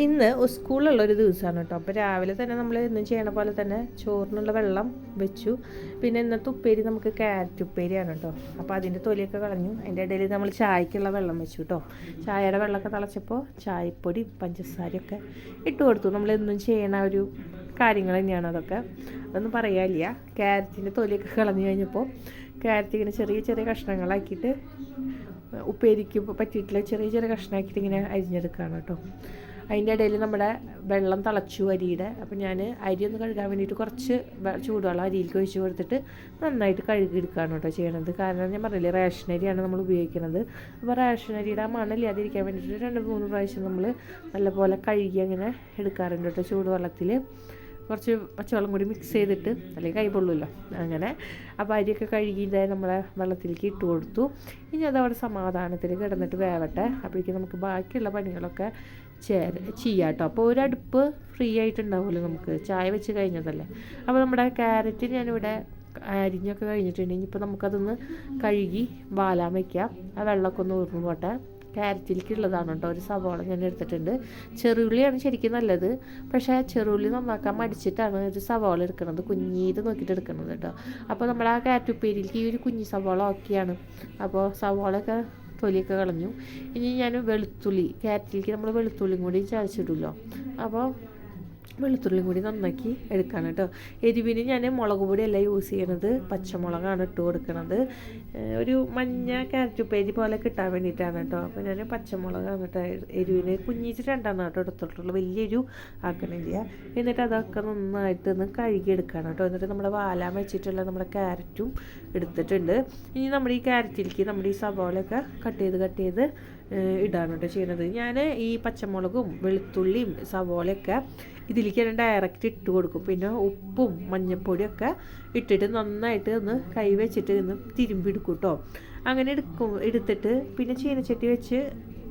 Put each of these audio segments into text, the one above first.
ഇന്ന് സ്കൂളിലുള്ളൊരു ദിവസമാണ് കേട്ടോ. അപ്പോൾ രാവിലെ തന്നെ നമ്മൾ എന്നും ചെയ്യണ പോലെ തന്നെ ചോറിനുള്ള വെള്ളം വെച്ചു. പിന്നെ ഇന്നത്തെ ഉപ്പേരി നമുക്ക് ക്യാരറ്റ് ഉപ്പേരിയാണ് കേട്ടോ. അപ്പോൾ അതിൻ്റെ തൊലിയൊക്കെ കളഞ്ഞു. അതിൻ്റെ ഇടയിൽ നമ്മൾ ചായക്കുള്ള വെള്ളം വെച്ചു കേട്ടോ. ചായയുടെ വെള്ളമൊക്കെ തിളച്ചപ്പോൾ ചായപ്പൊടി പഞ്ചസാരയൊക്കെ ഇട്ട് കൊടുത്തു. നമ്മൾ എന്നും ചെയ്യണ ഒരു കാര്യങ്ങൾ തന്നെയാണ് അതൊക്കെ. അതൊന്നും പറയാനില്ല. ക്യാരറ്റിൻ്റെ തൊലിയൊക്കെ കളഞ്ഞു കഴിഞ്ഞപ്പോൾ ക്യാരറ്റ് ഇങ്ങനെ ചെറിയ ചെറിയ കഷ്ണങ്ങളാക്കിയിട്ട് ഉപ്പേരിക്ക് പറ്റിയിട്ടുള്ള ചെറിയ ചെറിയ കഷ്ണമാക്കിയിട്ട് ഇങ്ങനെ അരിഞ്ഞെടുക്കുകയാണ് കേട്ടോ. അതിൻ്റെ ഇടയിൽ നമ്മുടെ വെള്ളം തിളച്ചു അരിയുടെ. അപ്പോൾ ഞാൻ അരി ഒന്ന് കഴുകാൻ വേണ്ടിയിട്ട് കുറച്ച് ചൂടുവെള്ളം അരിയിലേക്ക് ഒഴിച്ച് കൊടുത്തിട്ട് നന്നായിട്ട് കഴുകിയെടുക്കുകയാണ് കേട്ടോ ചെയ്യണത്. കാരണം ഞാൻ പറഞ്ഞില്ലേ, റേഷൻ അരിയാണ് നമ്മൾ ഉപയോഗിക്കുന്നത്. അപ്പോൾ റേഷൻ അരിയുടെ ആ മണലില്ലാതിരിക്കാൻ വേണ്ടിയിട്ട് 2-3 പ്രാവശ്യം നമ്മൾ നല്ലപോലെ കഴുകി അങ്ങനെ എടുക്കാറുണ്ട് കേട്ടോ ചൂടുവെള്ളത്തിൽ. കുറച്ച് പച്ചവെള്ളം കൂടി മിക്സ് ചെയ്തിട്ട്, അല്ലെങ്കിൽ കൈ പൊള്ളുമല്ലോ അങ്ങനെ. അപ്പോൾ അരിയൊക്കെ കഴുകി ഇതായി നമ്മളെ വെള്ളത്തിലേക്ക് ഇട്ട് കൊടുത്തു. ഇനി അതവിടെ സമാധാനത്തിൽ കിടന്നിട്ട് വേവട്ടെ. അപ്പോഴേക്കും നമുക്ക് ബാക്കിയുള്ള പണികളൊക്കെ ചെയ്യാം കേട്ടോ. അപ്പോൾ ഒരടുപ്പ് ഫ്രീ ആയിട്ടുണ്ടാവുമല്ലോ, നമുക്ക് ചായ വെച്ച് കഴിഞ്ഞതല്ലേ. അപ്പോൾ നമ്മുടെ ക്യാരറ്റ് ഞാനിവിടെ അരിഞ്ഞൊക്കെ കഴിഞ്ഞിട്ടുണ്ട്. ഇനിയിപ്പോൾ നമുക്കതൊന്ന് കഴുകി വാലാൻ വയ്ക്കാം. ആ വെള്ളമൊക്കെ ഒന്ന് ഊർന്നു പോട്ടെ. ക്യാരറ്റിലേക്കുള്ളതാണ് കേട്ടോ. ഒരു സവാള ഞാൻ എടുത്തിട്ടുണ്ട്. ചെറുള്ളിയാണ് ശരിക്കും നല്ലത്, പക്ഷേ ചെറുള്ളി നന്നാക്കാൻ മടിച്ചിട്ടാണ് ഒരു സവാള എടുക്കുന്നത്, കുഞ്ഞീത് നോക്കിയിട്ട് എടുക്കുന്നത് കേട്ടോ. അപ്പോൾ നമ്മൾ ആ ക്യാരറ്റ് ഉപ്പേരിയിലേക്ക് ഈ ഒരു കുഞ്ഞി സവാള ഓക്കെയാണ്. അപ്പോൾ സവാളയൊക്കെ തൊലിയൊക്കെ കളഞ്ഞു. ഇനി ഞാൻ വെളുത്തുള്ളി, ക്യാരറ്റിലേക്ക് നമ്മൾ വെളുത്തുള്ളിയും കൂടി ചതച്ചിടുമല്ലോ, അപ്പോൾ വെളുത്തുള്ളിയും കൂടി നന്നാക്കി എടുക്കുകയാണ് കേട്ടോ. എരിവിന് ഞാൻ മുളക് പൊടിയല്ല യൂസ് ചെയ്യണത്, പച്ചമുളകാണ് ഇട്ട് കൊടുക്കുന്നത്. ഒരു മഞ്ഞ ക്യാരറ്റ് ഉപ്പേരി പോലെ കിട്ടാൻ വേണ്ടിയിട്ടാണ് കേട്ടോ. അപ്പോൾ ഞാൻ പച്ചമുളകാണ് കേട്ടോ എരിവിന് കുഞ്ഞിച്ച് 2 കേട്ടോ എടുത്തിട്ടുള്ളൂ, വലിയൊരു ആക്കണില്ല. എന്നിട്ട് അതൊക്കെ നന്നായിട്ട് ഒന്ന് കഴുകിയെടുക്കുകയാണ് കേട്ടോ. എന്നിട്ട് നമ്മുടെ വാലാൻ വെച്ചിട്ടുള്ള നമ്മുടെ ക്യാരറ്റും എടുത്തിട്ടുണ്ട്. ഇനി നമ്മുടെ ഈ ക്യാരറ്റിലേക്ക് നമ്മുടെ ഈ സവാളയൊക്കെ കട്ട് ചെയ്ത് ഇടാണ് കേട്ടോ ചെയ്യണത്. ഞാൻ ഈ പച്ചമുളകും വെളുത്തുള്ളിയും സവാളയൊക്കെ ഇതിലേക്ക് ഞാൻ ഡയറക്റ്റ് ഇട്ട് കൊടുക്കും. പിന്നെ ഉപ്പും മഞ്ഞൾപ്പൊടിയൊക്കെ ഇട്ടിട്ട് നന്നായിട്ട് ഒന്ന് കൈ വെച്ചിട്ട് ഒന്ന് തിരുമ്പിയെടുക്കും കേട്ടോ. അങ്ങനെ എടുത്തിട്ട് പിന്നെ ചീനച്ചട്ടി വെച്ച്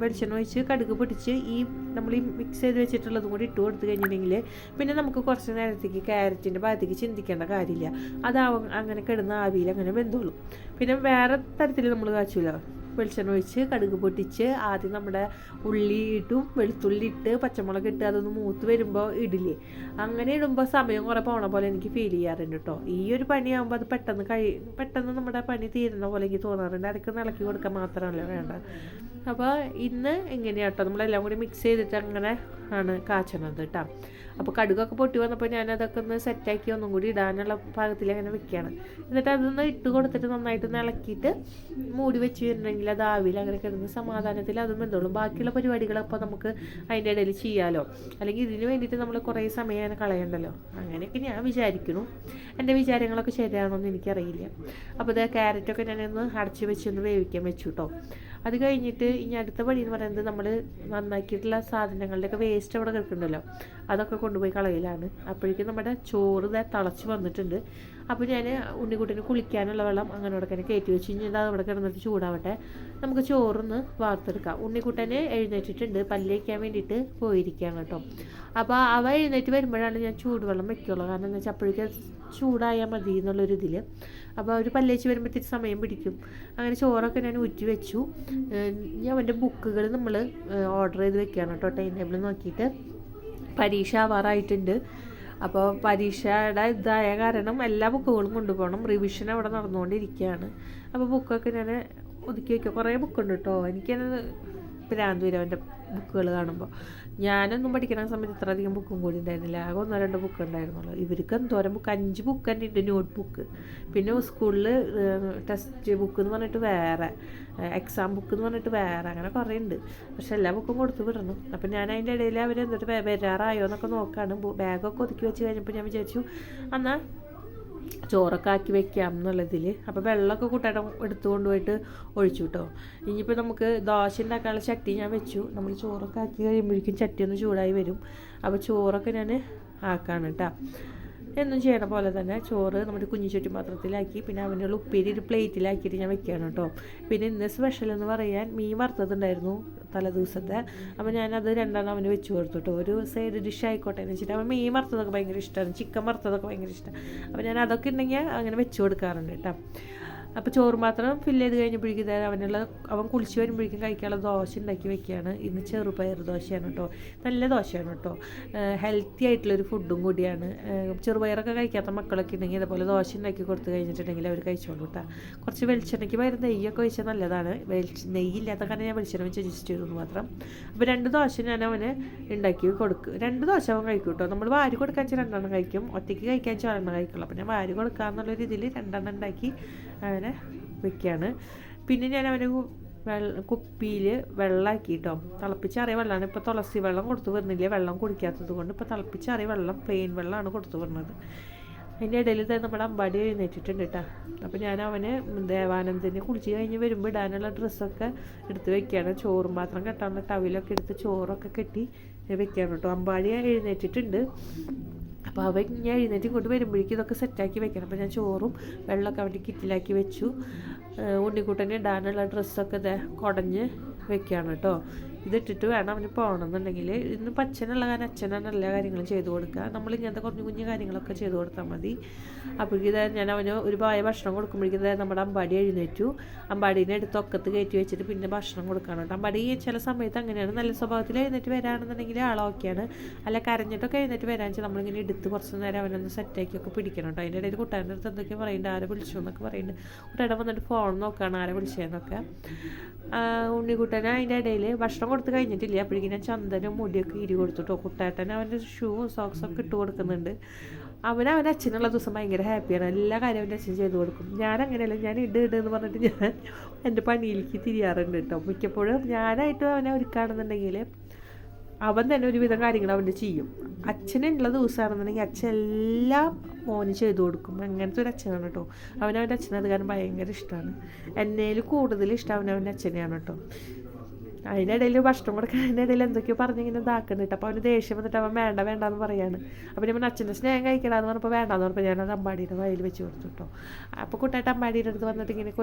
വെളിച്ചെണ്ണ ഒഴിച്ച് കടുക് പൊട്ടിച്ച് ഈ നമ്മൾ ഈ മിക്സ് ചെയ്ത് വെച്ചിട്ടുള്ളതും കൂടി ഇട്ട് കൊടുത്തു കഴിഞ്ഞിട്ടുണ്ടെങ്കിൽ പിന്നെ നമുക്ക് കുറച്ച് നേരത്തേക്ക് ക്യാരറ്റിൻ്റെ ഭാഗത്തേക്ക് ചിന്തിക്കേണ്ട കാര്യമില്ല. അതാവും അങ്ങനെ കിടന്ന ആവിയിൽ അങ്ങനെ വെന്തോളും. പിന്നെ വേറെ തരത്തിൽ നമ്മൾ കാച്ചില്ല. വെളിച്ചെണ്ണ ഒഴിച്ച് കടുക് പൊട്ടിച്ച് ആദ്യം നമ്മുടെ ഉള്ളി ഇട്ടും വെളുത്തുള്ളി ഇട്ട് പച്ചമുളക് ഇട്ട് അതൊന്ന് മൂത്ത് വരുമ്പോൾ ഇടില്ലേ, അങ്ങനെ ഇടുമ്പോൾ സമയം കുറേ പോണ പോലെ എനിക്ക് ഫീൽ ചെയ്യാറുണ്ട് കേട്ടോ. ഈ ഒരു പണിയാകുമ്പോൾ അത് പെട്ടെന്ന് നമ്മുടെ പണി തീരുന്ന പോലെ എനിക്ക് തോന്നാറുണ്ട്. ഇടയ്ക്ക് ഇളക്കി കൊടുക്കാൻ മാത്രമല്ല വേണ്ട. അപ്പോൾ ഇന്ന് എങ്ങനെയാണ് കേട്ടോ, നമ്മളെല്ലാം കൂടി മിക്സ് ചെയ്തിട്ട് അങ്ങനെ ആണ് കാച്ചണത് കേട്ടോ. അപ്പോൾ കടുകൊക്കെ പൊട്ടി വന്നപ്പോൾ ഞാനതൊക്കെ ഒന്ന് സെറ്റാക്കി ഒന്നും കൂടി ഇടാനുള്ള പാകത്തിൽ അങ്ങനെ വെക്കുകയാണ്. എന്നിട്ട് അതൊന്ന് ഇട്ട് കൊടുത്തിട്ട് നന്നായിട്ട് ഇളക്കിയിട്ട് മൂടി വെച്ച് വരുന്നുണ്ടെങ്കിൽ അത് ആവിയിൽ അങ്ങനെ കിടന്ന് സമാധാനത്തിൽ അതും എന്തോളും. ബാക്കിയുള്ള പരിപാടികളപ്പോൾ നമുക്ക് അതിൻ്റെ ഇടയിൽ ചെയ്യാമല്ലോ, അല്ലെങ്കിൽ ഇതിന് വേണ്ടിയിട്ട് നമ്മൾ കുറേ സമയം അങ്ങനെ കളയണ്ടല്ലോ. അങ്ങനെയൊക്കെ ഞാൻ വിചാരിക്കുന്നു. എൻ്റെ വിചാരങ്ങളൊക്കെ ശരിയാണോ എന്ന് എനിക്കറിയില്ല. അപ്പോൾ ഇത് ക്യാരറ്റൊക്കെ ഞാനൊന്ന് അടച്ച് വെച്ചൊന്ന് വേവിക്കാൻ വെച്ചു കേട്ടോ. അത് കഴിഞ്ഞിട്ട് ഇനി അടുത്ത പണി എന്ന് പറയുന്നത് നമ്മൾ നന്നാക്കിയിട്ടുള്ള സാധനങ്ങളുടെയൊക്കെ വേസ്റ്റ് അവിടെ കിടക്കുന്നുണ്ടല്ലോ, അതൊക്കെ കൊണ്ടുപോയി കളയിലാണ്. അപ്പോഴേക്കും നമ്മുടെ ചോറ് തിളച്ച് വന്നിട്ടുണ്ട്. അപ്പോൾ ഞാൻ ഉണ്ണിക്കുട്ടന് കുളിക്കാനുള്ള വെള്ളം അങ്ങനെ അവിടെ തന്നെ കയറ്റി വെച്ച് കഴിഞ്ഞാൽ അത് അവിടെ കിടന്നിട്ട് ചൂടാവട്ടെ, നമുക്ക് ചോറൊന്ന് വാർത്തെടുക്കാം. ഉണ്ണിക്കുട്ടന് എഴുന്നേറ്റിട്ടുണ്ട്, പല്ല് വയ്ക്കാൻ വേണ്ടിയിട്ട് പോയിരിക്കുകയാണ് കേട്ടോ. അപ്പോൾ അവ എഴുന്നേറ്റ് വരുമ്പോഴാണ് ഞാൻ ചൂടുവെള്ളം വെക്കുള്ളൂ. കാരണം എന്താ വെച്ചാൽ അപ്പോഴേക്കും ചൂടായാൽ മതി എന്നുള്ളൊരിതിൽ. അപ്പോൾ അവർ പല്ലേച്ച് വരുമ്പോഴത്തേക്ക് സമയം പിടിക്കും. അങ്ങനെ ചോറൊക്കെ ഞാൻ ഊറ്റി വെച്ചു. ഞാൻ അവൻ്റെ ബുക്കുകൾ നമ്മൾ ഓർഡർ ചെയ്ത് വെക്കുകയാണ് കേട്ടോ ടൈം ടേബിൾ നോക്കിയിട്ട്. പരീക്ഷ ആവാറായിട്ടുണ്ട്. അപ്പോൾ പരീക്ഷയുടെ ഇതായ കാരണം എല്ലാ ബുക്കുകളും കൊണ്ടുപോകണം. റിവിഷൻ അവിടെ നടന്നുകൊണ്ടിരിക്കുകയാണ്. അപ്പോൾ ബുക്കൊക്കെ ഞാൻ ഒതുക്കി വയ്ക്കുക. കുറേ ബുക്കുണ്ട് കേട്ടോ. എനിക്കത് ഭ്രാന്ത് വരും അവൻ്റെ ബുക്കുകൾ കാണുമ്പോൾ. ഞാനൊന്നും പഠിക്കുന്ന സമയത്ത് ഇത്രയധികം ബുക്കും കൂടി ഉണ്ടായിരുന്നില്ല. ആകെ 1-2 ബുക്ക് ഉണ്ടായിരുന്നുള്ളൂ. ഇവർക്ക് എന്തോരം ബുക്ക്, 5 ബുക്ക് തന്നെ ഉണ്ട്, നോട്ട് ബുക്ക്. പിന്നെ സ്കൂളിൽ ടെക്സ്റ്റ് ബുക്ക് എന്ന് പറഞ്ഞിട്ട് വേറെ, എക്സാം ബുക്ക് എന്ന് പറഞ്ഞിട്ട് വേറെ, അങ്ങനെ കുറേ ഉണ്ട്. പക്ഷെ എല്ലാ ബുക്കും കൊടുത്ത് വിടണം. അപ്പം ഞാൻ അതിൻ്റെ ഇടയിൽ അവർ എന്നിട്ട് വരാറായോ എന്നൊക്കെ നോക്കാണ്. ബാഗൊക്കെ ഒതുക്കി വെച്ച് കഴിഞ്ഞപ്പോൾ ഞാൻ വിചാരിച്ചു എന്നാൽ ചോറൊക്കെ ആക്കി വെക്കാം എന്നുള്ളതിൽ. അപ്പോൾ വെള്ളമൊക്കെ കൂട്ടായിട്ട് എടുത്തുകൊണ്ട് പോയിട്ട് ഒഴിച്ചു കേട്ടോ. ഇനിയിപ്പോൾ നമുക്ക് ദോശ ഉണ്ടാക്കാനുള്ള ചട്ടി ഞാൻ വെച്ചു. നമ്മൾ ചോറൊക്കെ ആക്കി കഴിയുമ്പോഴേക്കും ചട്ടി ഒന്ന് ചൂടായി വരും. അപ്പോൾ ചോറൊക്കെ ഞാൻ ആക്കാണ് കേട്ടോ. എന്നും ചെയ്യണ പോലെ തന്നെ ചോറ് നമ്മുടെ കുഞ്ഞു ചുറ്റും പാത്രത്തിലാക്കി പിന്നെ അവനുള്ള ഉപ്പേരി ഒരു പ്ലേറ്റിലാക്കിയിട്ട് ഞാൻ വെക്കുകയാണ് കേട്ടോ. പിന്നെ ഇന്ന് സ്പെഷ്യൽ എന്ന് പറയാൻ മീൻ വറുത്തതുണ്ടായിരുന്നു തലേദിവസത്തെ. അപ്പോൾ ഞാനത് 2 അവന് വെച്ച് കൊടുത്തു കേട്ടോ. ഒരു സൈഡ് ഡിഷ് ആയിക്കോട്ടെ എന്ന് വെച്ചിട്ട് അവൻ മീൻ വറുത്തതൊക്കെ ഭയങ്കര ഇഷ്ടമാണ്, ചിക്കൻ വറുത്തതൊക്കെ ഭയങ്കര ഇഷ്ടമാണ്. അപ്പോൾ ഞാൻ അതൊക്കെ ഉണ്ടെങ്കിൽ അങ്ങനെ വെച്ച് കൊടുക്കാറുണ്ട് കേട്ടോ. അപ്പോൾ ചോറ് മാത്രം ഫില്ല് ചെയ്ത് കഴിഞ്ഞപ്പോഴേക്കും അവൻ കുളിച്ച് വരുമ്പോഴേക്കും കഴിക്കാനുള്ള ദോശ ഉണ്ടാക്കി വെക്കുകയാണ്. ഇന്ന് ചെറുപയർ ദോശയാണ് കേട്ടോ. നല്ല ദോശയാണ് കേട്ടോ. ഹെൽത്തി ആയിട്ടുള്ളൊരു ഫുഡും കൂടിയാണ്. ചെറുപയറൊക്കെ കഴിക്കാത്ത മക്കളൊക്കെ ഉണ്ടെങ്കിൽ ഇതേപോലെ ദോശ ഉണ്ടാക്കി കൊടുത്തു കഴിഞ്ഞിട്ടുണ്ടെങ്കിൽ അവർ കഴിച്ചോളൂ കേട്ടോ. കുറച്ച് വെളിച്ചെണ്ണയ്ക്ക് പകരം നെയ്യൊക്കെ ഒഴിച്ചാൽ നല്ലതാണ്. നെയ്യില്ലാത്ത കാരണം ഞാൻ വെളിച്ചെണ്ണ വെച്ച് അഡ്ജസ്റ്റ് ചെയ്തു മാത്രം. അപ്പോൾ 2 ദോശ ഞാൻ അവന് ഉണ്ടാക്കി കൊടുക്കും. 2 ദോശ അവൻ കഴിക്കും കേട്ടോ. നമ്മൾ വാരി കൊടുക്കാൻ വെച്ചാൽ 2 കഴിക്കും, ഒറ്റയ്ക്ക് കഴിക്കാൻ വെച്ചാൽ 1 കഴിക്കുള്ളൂ. അപ്പോൾ ഞാൻ വാരി കൊടുക്കാമെന്നുള്ള രീതിയിൽ 2 ഉണ്ടാക്കി അവനെ വെക്കുകയാണ്. പിന്നെ ഞാൻ അവന് കുപ്പിയിൽ വെള്ളമാക്കി കേട്ടോ. തിളപ്പിച്ചാറിയ വെള്ളമാണ്. ഇപ്പോൾ തുളസി വെള്ളം കൊടുത്തു വരുന്നില്ല, വെള്ളം കുടിക്കാത്തത് കൊണ്ട് ഇപ്പോൾ തിളപ്പിച്ചാറിയ വെള്ളം, പ്ലെയിൻ വെള്ളമാണ് കൊടുത്തു വരുന്നത്. അതിൻ്റെ ഇടയിൽ തന്നെ നമ്മുടെ അമ്പാടി എഴുന്നേറ്റിട്ടുണ്ട് കേട്ടോ. അപ്പോൾ ഞാൻ അവന് ദേവാനന്ദന് കുളിച്ച് കഴിഞ്ഞ് വരുമ്പോൾ ഇടാനുള്ള ഡ്രസ്സൊക്കെ എടുത്ത് വെക്കുകയാണ്. ചോറും പാത്രം കെട്ടാനുള്ള ടവിലൊക്കെ എടുത്ത് ചോറൊക്കെ കെട്ടി വെക്കുകയാണ് കേട്ടോ. അമ്പാടി എഴുന്നേറ്റിട്ടുണ്ട്. അപ്പോൾ അവൻ ഞാൻ എഴുന്നേറ്റ് ഇങ്ങോട്ട് വരുമ്പോഴേക്കും ഇതൊക്കെ സെറ്റാക്കി വെക്കണം. അപ്പോൾ ഞാൻ ചോറും വെള്ളമൊക്കെ അവൻ്റെ കിറ്റിലാക്കി വെച്ചു. ഉണ്ണിക്കുട്ടനെ ഇടാനുള്ള ഡ്രസ്സൊക്കെ കുടഞ്ഞ് വെക്കുകയാണ് കേട്ടോ. ഇതിട്ടിട്ട് വേണം അവന് പോകണമെന്നുണ്ടെങ്കിൽ. ഇന്ന് അച്ഛനുള്ള കാരണം അച്ഛനാണ് എല്ലാ കാര്യങ്ങളും ചെയ്തു കൊടുക്കുക. നമ്മൾ ഇങ്ങനത്തെ കുഞ്ഞു കുഞ്ഞു കാര്യങ്ങളൊക്കെ ചെയ്തു കൊടുത്താൽ മതി. അപ്പോഴേക്കും ഞാൻ അവന് ഒരു പായ ഭക്ഷണം കൊടുക്കുമ്പോഴേക്കും നമ്മുടെ അമ്പാടി എഴുന്നേറ്റു. അമ്പാടീനെ എടുത്ത് ഒക്കത്ത് കയറ്റി വെച്ചിട്ട് പിന്നെ ഭക്ഷണം കൊടുക്കണം കേട്ടോ. അമ്പാടി ചില സമയത്ത് അങ്ങനെയാണ്. നല്ല സ്വഭാവത്തിൽ എഴുന്നേറ്റ് വരാണെന്നുണ്ടെങ്കിൽ ആളോക്കെയാണ്. അല്ല കരഞ്ഞിട്ടൊക്കെ എഴുന്നേറ്റ് വരാൻ വെച്ചാൽ നമ്മളിങ്ങനെ എടുത്ത് കുറച്ച് നേരം അവനൊന്ന് സെറ്റാക്കിയൊക്കെ പിടിക്കണം കേട്ടോ. അതിൻ്റെ ഇടയിൽ കുട്ടാൻ്റെ അടുത്ത് എന്തൊക്കെ പറയുന്നുണ്ട്, ആരെ വിളിച്ചു എന്നൊക്കെ പറയുന്നുണ്ട്. കുട്ടാടെ വന്നിട്ട് ഫോൺ നോക്കുകയാണ് ആരെ വിളിച്ചതെന്നൊക്കെ. ഉണ്ണിക്കുട്ടനെ അതിൻ്റെ ഇടയിൽ ഭക്ഷണം കൊടുത്ത് കഴിഞ്ഞിട്ടില്ല. അപ്പോഴേക്കും ഞാൻ ചന്ദനും മുടിയൊക്കെ ഇരി കൊടുത്തിട്ടോ. കുട്ടാട്ടൻ അവൻ്റെ ഷൂവും സോക്സൊക്കെ ഇട്ട് കൊടുക്കുന്നുണ്ട്. അവൻ്റെ അച്ഛനുള്ള ദിവസം ഭയങ്കര ഹാപ്പിയാണ്. എല്ലാ കാര്യവും അവൻ്റെ അച്ഛൻ ചെയ്ത് കൊടുക്കും. ഞാൻ അങ്ങനെയല്ല, ഞാൻ എന്ന് പറഞ്ഞിട്ട് ഞാൻ എൻ്റെ പണിയിലേക്ക് തിരിയാറുണ്ട് കേട്ടോ. മിക്കപ്പോഴും ഞാനായിട്ട് അവനെ ഒരുക്കുകയാണെന്നുണ്ടെങ്കിൽ അവൻ തന്നെ ഒരുവിധം കാര്യങ്ങൾ അവൻ്റെ ചെയ്യും. അച്ഛനുള്ള ദിവസമാണെന്നുണ്ടെങ്കിൽ അച്ഛൻ എല്ലാം മോന് ചെയ്തു കൊടുക്കും. അങ്ങനത്തെ ഒരു അച്ഛനാണ് കേട്ടോ. അവനവൻ്റെ അച്ഛനത് കാരണം ഭയങ്കര ഇഷ്ടമാണ്. എന്നേലും കൂടുതൽ ഇഷ്ടം അവനവൻ്റെ അച്ഛനെയാണ് കേട്ടോ. അതിനിടയിൽ ഭക്ഷണം കൊടുക്കാൻ അതിനിടയിൽ എന്തൊക്കെയോ പറഞ്ഞിങ്ങനെ ഇതാക്കുന്നുണ്ട്. അപ്പോൾ അവന് ദേഷ്യം വന്നിട്ട് അവൻ വേണ്ടാന്ന് പറയാണ്. അപ്പോൾ ഞാൻ അച്ഛൻ്റെ സ്നേഹം കഴിക്കണമെന്ന് പറഞ്ഞപ്പോൾ വേണ്ടാന്ന് പറഞ്ഞപ്പോൾ ഞാനത് അമ്പാടിയുടെ വയലിൽ വെച്ച് കൊടുത്തു കേട്ടോ. അപ്പോൾ കുട്ടായിട്ട് അമ്പാടിയുടെ അടുത്ത് വന്നിട്ട് ഇങ്ങനെ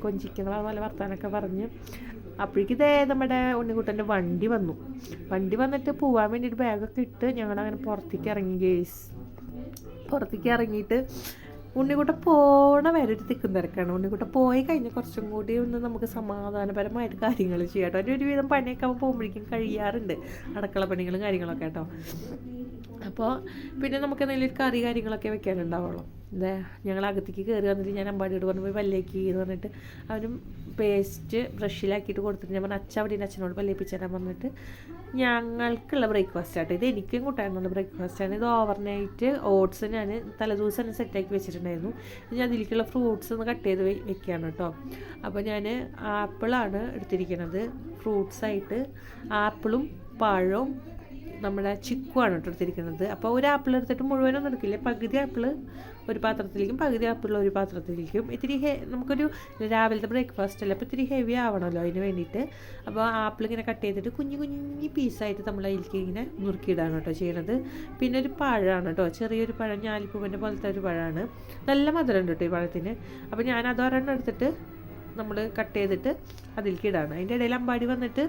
കൊഞ്ചിക്കണം അതുപോലെ വർത്താനൊക്കെ പറഞ്ഞ്. അപ്പോഴേക്കും നമ്മുടെ ഉണ്ണിക്കുട്ടൻ്റെ വണ്ടി വന്നു. വണ്ടി വന്നിട്ട് പോകാൻ വേണ്ടിയിട്ട് ബാഗൊക്കെ ഇട്ട് ഞങ്ങളങ്ങനെ പുറത്തേക്ക് ഇറങ്ങി ഗേസ്. പുറത്തേക്ക് ഇറങ്ങിയിട്ട് ഉണ്ണിക്കുട്ട പോണ വരെ ഒരു തിക്കും തിരക്കാണ്. ഉണ്ണിക്കുട്ട പോയി കഴിഞ്ഞാൽ കുറച്ചും കൂടി ഒന്ന് നമുക്ക് സമാധാനപരമായിട്ട് കാര്യങ്ങൾ ചെയ്യാം കേട്ടോ. അതിൻ്റെ ഒരുവിധം പണിയൊക്കെ അവൻ പോകുമ്പോഴേക്കും കഴിയാറുണ്ട്, അടുക്കള പണികളും കാര്യങ്ങളൊക്കെ കേട്ടോ. അപ്പോൾ പിന്നെ നമുക്ക് എന്തെങ്കിലും ഒരു കറി കാര്യങ്ങളൊക്കെ വെക്കാനുണ്ടാവുള്ളൂ. ഞങ്ങൾ അകത്തേക്ക് കയറി വന്നിട്ട് ഞാൻ അമ്പാടിയോട് പറഞ്ഞു പോയി പല്ലേക്ക് എന്ന് പറഞ്ഞിട്ട് അവനും പേസ്റ്റ് ബ്രഷിലാക്കിയിട്ട് കൊടുത്തിട്ട് ഞാൻ പറഞ്ഞു അച്ഛൻ അവിടെ അച്ഛനോട് പല്ലേപ്പിച്ച് തരാൻ പറഞ്ഞിട്ട് ഞങ്ങൾക്കുള്ള ബ്രേക്ക്ഫാസ്റ്റ് ആട്ടോ. ഇത് എനിക്കും കൂട്ടാനുള്ള ബ്രേക്ക്ഫാസ്റ്റാണ്. ഇത് ഓവർനൈറ്റ് ഓട്സ് ഞാൻ തലേദിവസം തന്നെ സെറ്റാക്കി വെച്ചിട്ടുണ്ടായിരുന്നു. ഞാൻ അതിലേക്കുള്ള ഫ്രൂട്ട്സ് ഒന്ന് കട്ട് ചെയ്ത് വെക്കുകയാണ് കേട്ടോ. അപ്പോൾ ഞാൻ ആപ്പിളാണ് എടുത്തിരിക്കുന്നത് ഫ്രൂട്ട്സായിട്ട്. ആപ്പിളും പഴവും നമ്മുടെ ചിക്കുവാണ് എടുത്തിരിക്കുന്നത്. അപ്പോൾ ഒരു ആപ്പിൾ എടുത്തിട്ട് മുഴുവനൊന്നും എടുക്കില്ല. പകുതി ആപ്പിൾ ഒരു പാത്രത്തിലേക്കും പകുതി ആപ്പിൾ ഒരു പാത്രത്തിലേക്കും. ഇത്തിരി നമുക്കൊരു രാവിലത്തെ ബ്രേക്ക്ഫാസ്റ്റ് അല്ല, അപ്പോൾ ഇത്തിരി ഹെവി ആവണമല്ലോ അതിന് വേണ്ടിയിട്ട്. അപ്പോൾ ആപ്പിൾ ഇങ്ങനെ കട്ട് ചെയ്തിട്ട് കുഞ്ഞു കുഞ്ഞു പീസായിട്ട് നമ്മൾ അതിലേക്ക് ഇങ്ങനെ നുറുക്കിയിടാണ് കേട്ടോ ചെയ്യണത്. പിന്നെ ഒരു പഴമാണ് കേട്ടോ, ചെറിയൊരു പഴം, ഞാലിപ്പൂവിൻ്റെ പോലത്തെ ഒരു പഴമാണ്. നല്ല മധുരം ഉണ്ട് കേട്ടോ ഈ പഴത്തിന്. അപ്പോൾ ഞാൻ അതൊരെണ്ണം എടുത്തിട്ട് നമ്മൾ കട്ട് ചെയ്തിട്ട് അതിലേക്ക് ഇടാണ്. അതിൻ്റെ ഇടയിൽ അമ്പാടി വന്നിട്ട്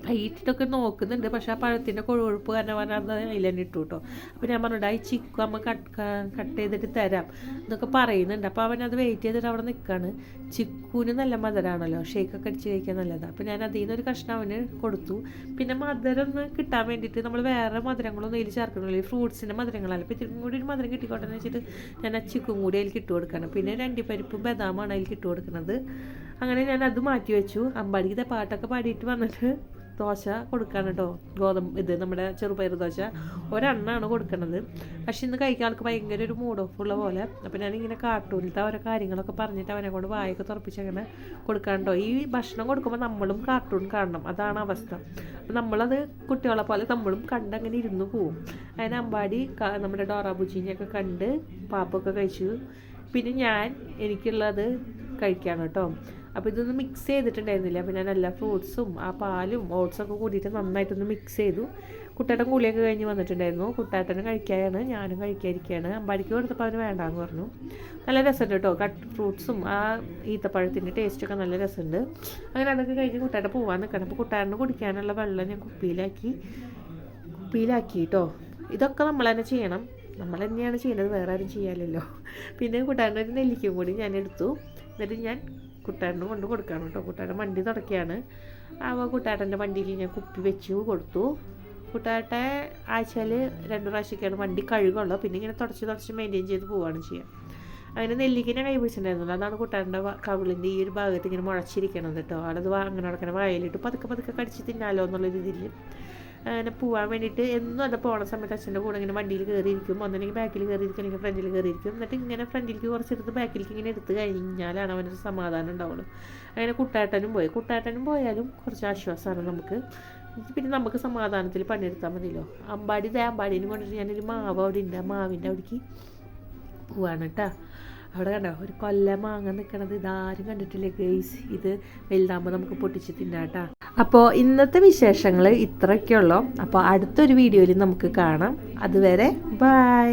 കൈയിട്ടിട്ടൊക്കെ നോക്കുന്നുണ്ട്. പക്ഷേ ആ പഴത്തിൻ്റെ കൊഴുപ്പ് കാരണം അത് അതിൽ തന്നെ ഇട്ടു കേട്ടോ. അപ്പോൾ ഞാൻ പറഞ്ഞിട്ട് ഈ ചിക്കു അമ്മ കട്ട് ചെയ്തിട്ട് തരാം എന്നൊക്കെ പറയുന്നുണ്ട്. അപ്പോൾ അവനത് വെയിറ്റ് ചെയ്തിട്ട് അവിടെ നിൽക്കുകയാണ്. ചിക്കുവിന് നല്ല മധുരമാണല്ലോ, ഷേക്കൊക്കെ അടിച്ച് കഴിക്കാൻ നല്ലതാണ്. അപ്പോൾ ഞാൻ അതിൽ നിന്നൊരു കഷ്ണം അവന് കൊടുത്തു. പിന്നെ മധുരം ഒന്ന് കിട്ടാൻ വേണ്ടിയിട്ട് നമ്മൾ വേറെ മധുരങ്ങളൊന്നും അതിൽ ചേർക്കണമല്ലോ, ഈ ഫ്രൂട്ട്സിൻ്റെ മധുരങ്ങളല്ല. അപ്പോൾ ഇത്തിരി കൂടി ഒരു മധുരം കിട്ടിക്കോട്ടെ എന്ന് വെച്ചിട്ട് ഞാൻ ആ ചിക്കും കൂടി അതിൽ ഇട്ട് കൊടുക്കണം. പിന്നെ 2 പരിപ്പും ബദാമാണ് അതിൽ ഇട്ട് കൊടുക്കുന്നത്. അങ്ങനെ ഞാൻ അത് മാറ്റി വെച്ചു. അമ്പാടിക്ക് പാട്ടൊക്കെ പാടിയിട്ട് വന്നിട്ട് ദോശ കൊടുക്കാണ് കേട്ടോ. ഇത് നമ്മുടെ ചെറുപയർ ദോശ ഒരെണ്ണമാണ് കൊടുക്കുന്നത്. പക്ഷെ ഇന്ന് കഴിക്കാൻ ആൾക്ക് ഭയങ്കര ഒരു മൂഡ് ഓഫ് ഉള്ള പോലെ. അപ്പോൾ ഞാനിങ്ങനെ കാർട്ടൂണിലത്തെ ഓരോ കാര്യങ്ങളൊക്കെ പറഞ്ഞിട്ട് അവനെ കൊണ്ട് വായൊക്കെ തുറപ്പിച്ച് അങ്ങനെ കൊടുക്കാനുണ്ടോ. ഈ ഭക്ഷണം കൊടുക്കുമ്പോൾ നമ്മളും കാർട്ടൂൺ കാണണം, അതാണ് അവസ്ഥ. അപ്പോൾ നമ്മളത് കുട്ടികളെ പോലെ നമ്മളും കണ്ടങ്ങനെ ഇരുന്ന് പോവും. അതിന് അമ്പാടി നമ്മുടെ ഡോറ ബുജിനെയൊക്കെ കണ്ട് പാപ്പൊക്കെ കഴിച്ചു. പിന്നെ ഞാൻ എനിക്കുള്ളത് കഴിക്കാണ് കേട്ടോ. അപ്പോൾ ഇതൊന്ന് മിക്സ് ചെയ്തിട്ടുണ്ടായിരുന്നില്ല. അപ്പോൾ ഞാൻ എല്ലാ ഫ്രൂട്ട്സും ആ പാലും ഓട്സൊക്കെ കൂടിയിട്ട് നന്നായിട്ടൊന്ന് മിക്സ് ചെയ്തു. കുട്ടാട്ടൻ കൂലിയൊക്കെ കഴിഞ്ഞ് വന്നിട്ടുണ്ടായിരുന്നു. കുട്ടാട്ടന് കഴിക്കാനാണ്, ഞാനും കഴിക്കാതിരിക്കുകയാണ്. അമ്പാടിക്ക് കൊടുത്തപ്പോൾ അവന് വേണ്ടാന്ന് പറഞ്ഞു. നല്ല രസമുണ്ട് കേട്ടോ, കട്ട് ഫ്രൂട്ട്സും ആ ഈത്തപ്പഴത്തിൻ്റെ ടേസ്റ്റൊക്കെ നല്ല രസമുണ്ട്. അങ്ങനെ അതൊക്കെ കഴിഞ്ഞ് കുട്ടാട്ടൻ പോകാൻ നിൽക്കണം. അപ്പോൾ കുട്ടാട്ടന് കുടിക്കാനുള്ള വെള്ളം ഞാൻ കുപ്പിയിലാക്കി കേട്ടോ. ഇതൊക്കെ നമ്മൾ തന്നെ ചെയ്യണം, നമ്മൾ തന്നെയാണ് ചെയ്യുന്നത്, വേറെ ആരും ചെയ്യാമല്ലോ. പിന്നെ കൂട്ടാൻ്റെ ഒരു നെല്ലിക്കയും കൂടി ഞാൻ എടുത്തു. എന്നിട്ട് ഞാൻ കുട്ടാട്ടന് കൊണ്ട് കൊടുക്കുകയാണ് കേട്ടോ. കുട്ടാട്ടൻ വണ്ടി തുടക്കുകയാണ്. അപ്പോൾ കുട്ടാട്ടൻ്റെ വണ്ടിയിൽ ഞാൻ കുപ്പി വെച്ചു കൊടുത്തു. കുട്ടാട്ട ആഴ്ചയിൽ 2 പ്രാവശ്യമൊക്കെയാണ് വണ്ടി കഴുകുള്ളൂ. പിന്നെ ഇങ്ങനെ തുടച്ച് മെയിൻറ്റെയിൻ ചെയ്ത് പോവുകയാണ് ചെയ്യുക. അങ്ങനെ നെല്ലിക്കനെ കൈ പിടിച്ചിട്ടുണ്ടായിരുന്നില്ല. അതാണ് കുട്ടാട്ടൻ്റെ കവിളിൻ്റെ ഈ ഒരു ഭാഗത്ത് ഇങ്ങനെ മുളച്ചിരിക്കണത് കേട്ടോ. ആളത് അങ്ങനെ നടക്കണ വായിലിട്ട് പതുക്കെ കടിച്ച് തിന്നാലോ എന്നുള്ള രീതിയിൽ അങ്ങനെ പോകാൻ വേണ്ടിയിട്ട് എന്നും അത് പോണ സമയത്ത് അച്ഛൻ്റെ കൂടെ ഇങ്ങനെ വണ്ടിയിൽ കയറിയിരിക്കും. ഒന്നെങ്കിൽ ബാക്കിൽ കയറിയിരിക്കും, അല്ലെങ്കിൽ ഫ്രണ്ടിൽ കയറിയിരിക്കും. എന്നിട്ട് ഇങ്ങനെ ഫ്രണ്ടിലേക്ക് കുറച്ചെടുത്ത് ബാക്കിലേക്ക് ഇങ്ങനെ എടുത്ത് കഴിഞ്ഞാലാണ് അവനൊരു സമാധാനം ഉണ്ടാവുള്ളൂ. അങ്ങനെ കുട്ടാട്ടനും പോയാലും കുറച്ച് ആശ്വാസമാണ് നമുക്ക്. പിന്നെ നമുക്ക് സമാധാനത്തിൽ പണിയെടുത്താൽ മതിയല്ലോ. അമ്പാടിനും കൊണ്ടിട്ട് ഞാനൊരു മാവ് അവിടെ ഉണ്ട്. ആ മാവിൻ്റെ അവിടേക്ക് പോവാണ് കേട്ടോ. അവിടെ കണ്ടോ ഒരു കൊല്ല മാങ്ങ നിൽക്കണത്, ഇതാരും കണ്ടിട്ടില്ല ഗൈസ്. ഇത് വലുതാകുമ്പോൾ നമുക്ക് പൊട്ടിച്ച് തിന്നാട്ടാ. അപ്പോൾ ഇന്നത്തെ വിശേഷങ്ങൾ ഇത്രയൊക്കെയുള്ളൂ. അപ്പോൾ അടുത്തൊരു വീഡിയോയിൽ നമുക്ക് കാണാം. അതുവരെ ബൈ.